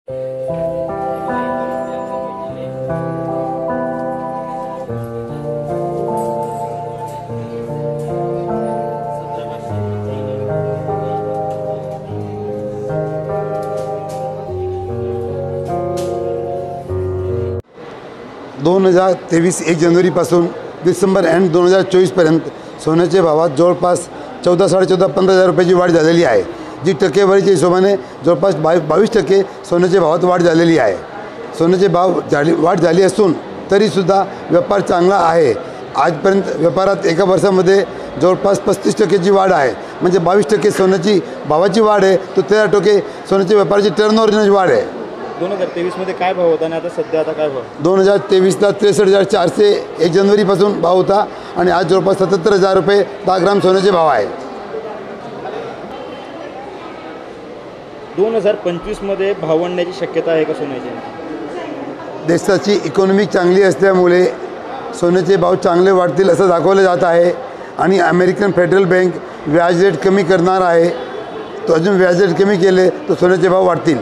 2023 1 जानेवारीपासून डिसेंबर एंड 2024पर्यंत सोन्याच्या भावात जवळपास 14-14.5 रुपयाची वाढ झालेली आहे, जी टक्केवारीच्या हिशोबाने जवळपास 22% सोन्याच्या भावात वाढ झालेली आहे। सोन्याचे भाव वाढ झाली असून तरीसुद्धा व्यापार चांगला आहे। आजपर्यंत व्यापारात एका वर्षामध्ये जवळपास 35%ची वाढ आहे, म्हणजे 22% सोन्याची भावाची वाढ आहे, तो 13% सोन्याच्या व्यापाराची टर्नओव्हरची वाढ आहे। 2023 मध्ये काय भाव होता आणि आता सध्या काय भाव? 2023ला 63,400 1 जानेवारीपासून भाव होता आणि आज जवळपास 77,000 रुपये 10 ग्राम सोन्याचे भाव आहेत। 2025 मध्ये भाव वाढण्याची शक्यता आहे का सोन्याची? देशाची इकॉनॉमी चांगली असल्यामुळे सोन्याचे भाव चांगले वाढतील असं दाखवलं जात आहे आणि अमेरिकन फेडरल बँक व्याज रेट कमी करणार आहे। तो अजून व्याज रेट कमी केले तर सोन्याचे भाव वाढतील।